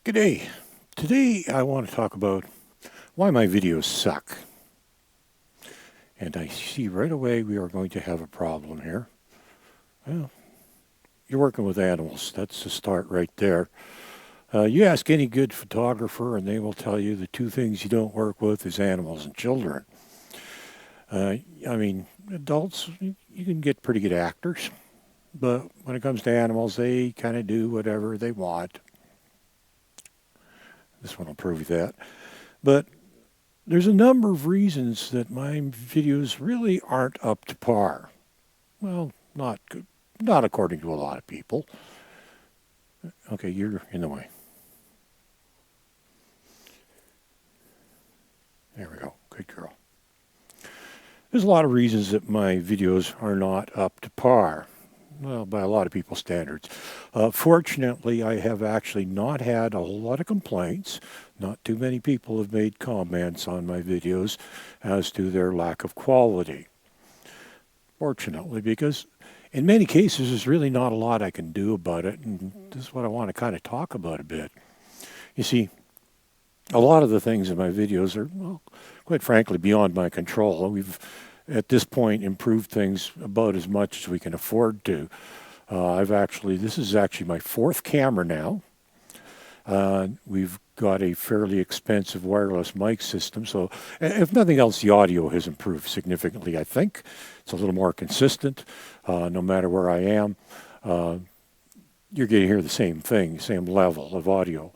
Good day. Today I want to talk about why my videos suck. And I see right away we are going to have a problem here. Well, you're working with animals. That's the start right there. You ask any good photographer and they will tell you the two things you don't work with is animals and children. I mean, adults, you can get pretty good actors. But when it comes to animals, they kind of do whatever they want. This one will prove you that. But there's a number of reasons that my videos really aren't up to par. Well, not according to a lot of people. Okay, you're in the way. There we go. Good girl. There's a lot of reasons that my videos are not up to par. Well, by a lot of people's standards. Fortunately, I have actually not had a whole lot of complaints. Not too many people have made comments on my videos as to their lack of quality. Fortunately, because in many cases, there's really not a lot I can do about it, and this is what I want to kind of talk about a bit. You see, a lot of the things in my videos are, well, quite frankly, beyond my control. We've at this point improved things about as much as we can afford to. This is actually my fourth camera now. We've got a fairly expensive wireless mic system, so if nothing else, the audio has improved significantly, I think. It's a little more consistent, no matter where I am. You're going to hear the same thing, same level of audio.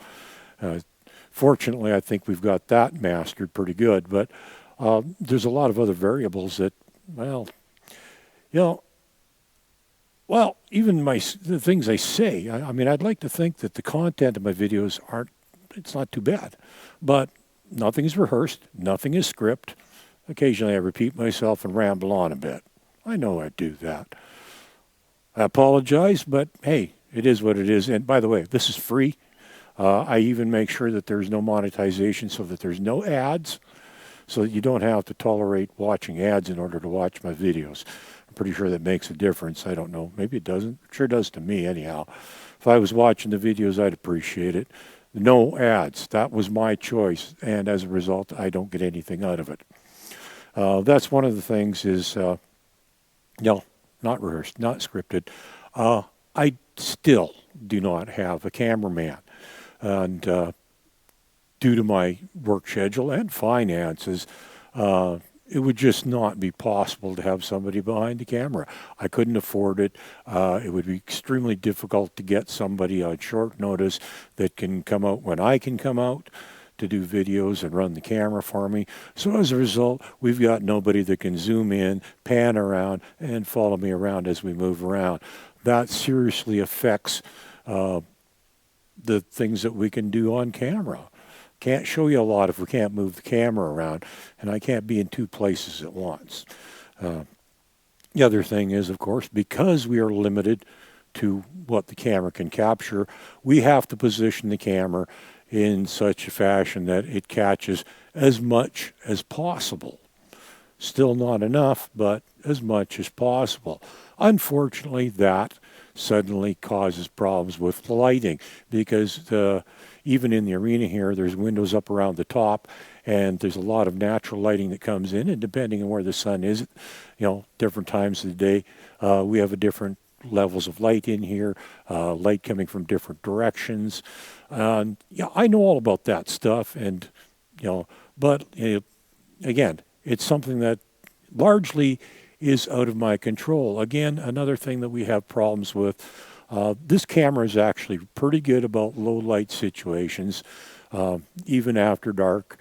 Fortunately, I think we've got that mastered pretty good, but there's a lot of other variables that, well, you know, even the things I say, I mean, I'd like to think that the content of my videos it's not too bad, but nothing is rehearsed, nothing is script. Occasionally I repeat myself and ramble on a bit. I know I do that. I apologize, but hey, it is what it is. And by the way, this is free. I even make sure that there's no monetization so that there's no ads, so that you don't have to tolerate watching ads in order to watch my videos. I'm pretty sure that makes a difference. I don't know. Maybe it doesn't. It sure does to me anyhow. If I was watching the videos, I'd appreciate it. No ads. That was my choice. And as a result, I don't get anything out of it. That's one of the things is, no, not rehearsed, not scripted. I still do not have a cameraman. And due to my work schedule and finances, it would just not be possible to have somebody behind the camera. I couldn't afford it. It would be extremely difficult to get somebody on short notice that can come out when I can come out to do videos and run the camera for me. So as a result, we've got nobody that can zoom in, pan around, and follow me around as we move around. That seriously affects the things that we can do on camera. Can't show you a lot if we can't move the camera around, and I can't be in two places at once. The other thing is, of course, because we are limited to what the camera can capture, we have to position the camera in such a fashion that it catches as much as possible. Still not enough, but as much as possible. Unfortunately, that suddenly causes problems with lighting because even in the arena here, there's windows up around the top, and there's a lot of natural lighting that comes in, and depending on where the sun is, different times of the day, we have a different levels of light in here, light coming from different directions. Yeah, I know all about that stuff, and but again, it's something that largely is out of my control. Again, another thing that we have problems with. This camera is actually pretty good about low light situations, even after dark,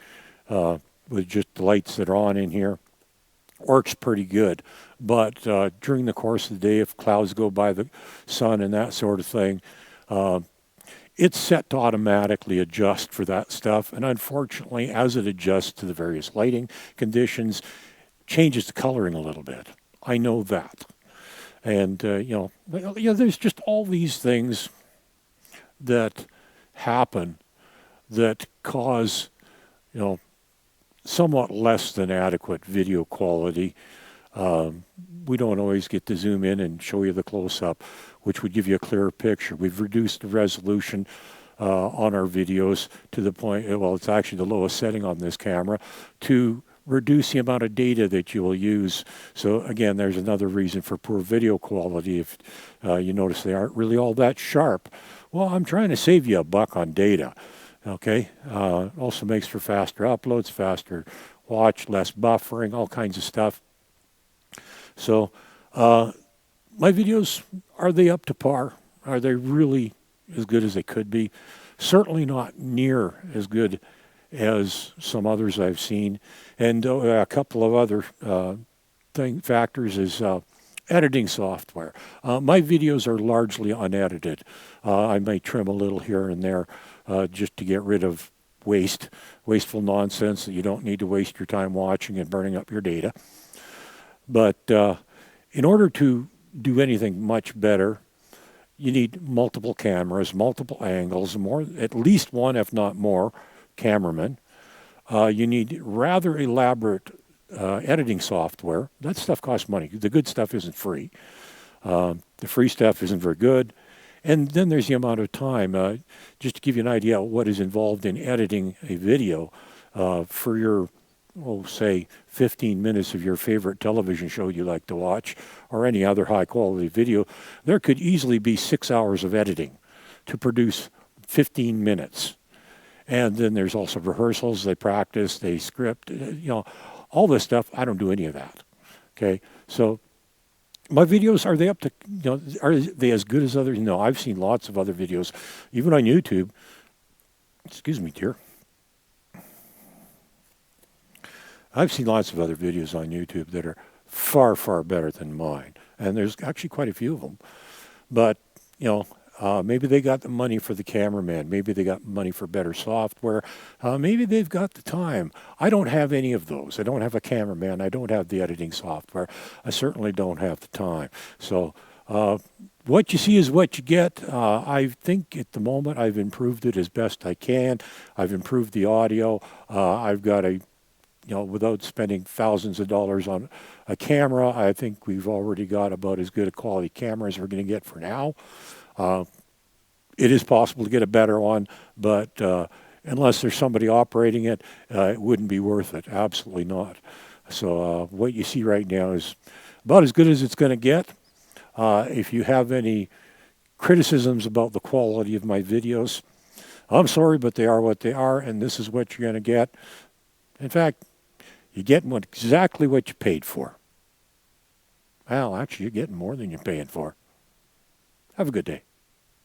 with just the lights that are on in here. Works pretty good. But during the course of the day, if clouds go by the sun and that sort of thing, it's set to automatically adjust for that stuff. And unfortunately, as it adjusts to the various lighting conditions, changes the coloring a little bit. I know that. And, there's just all these things that happen that cause, somewhat less than adequate video quality. We don't always get to zoom in and show you the close-up, which would give you a clearer picture. We've reduced the resolution on our videos to the point, well, it's actually the lowest setting on this camera, to reduce the amount of data that you will use. So again, there's another reason for poor video quality. If you notice they aren't really all that sharp, well, I'm trying to save you $1 on data. Okay, also makes for faster uploads, faster watch, less buffering, all kinds of stuff. So my videos, are they up to par? Are they really as good as they could be? Certainly not near as good as some others I've seen. And a couple of other factors is editing software. My videos are largely unedited. I may trim a little here and there just to get rid of wasteful nonsense that you don't need to waste your time watching and burning up your data. But in order to do anything much better, you need multiple cameras, multiple angles, at least one, if not more, cameramen. You need rather elaborate editing software. That stuff costs money. The good stuff isn't free. The free stuff isn't very good. And then there's the amount of time. Just to give you an idea of what is involved in editing a video for your, say, 15 minutes of your favorite television show you like to watch, or any other high-quality video, there could easily be 6 hours of editing to produce 15 minutes. And then there's also rehearsals. They practice, they script, all this stuff. I don't do any of that. Okay, so my videos, are they up to, are they as good as others? No, I've seen lots of other videos, even on YouTube. Excuse me, dear. I've seen lots of other videos on YouTube that are far, far better than mine. And there's actually quite a few of them. But, maybe they got the money for the cameraman. Maybe they got money for better software. Maybe they've got the time. I don't have any of those. I don't have a cameraman. I don't have the editing software. I certainly don't have the time. So what you see is what you get. I think at the moment I've improved it as best I can. I've improved the audio. I've got without spending thousands of dollars on a camera, I think we've already got about as good a quality camera as we're going to get for now. It is possible to get a better one, but unless there's somebody operating it, it wouldn't be worth it. Absolutely not. So what you see right now is about as good as it's going to get. If you have any criticisms about the quality of my videos, I'm sorry, but they are what they are, and this is what you're going to get. In fact, you're getting exactly what you paid for. Well, actually, you're getting more than you're paying for. Have a good day.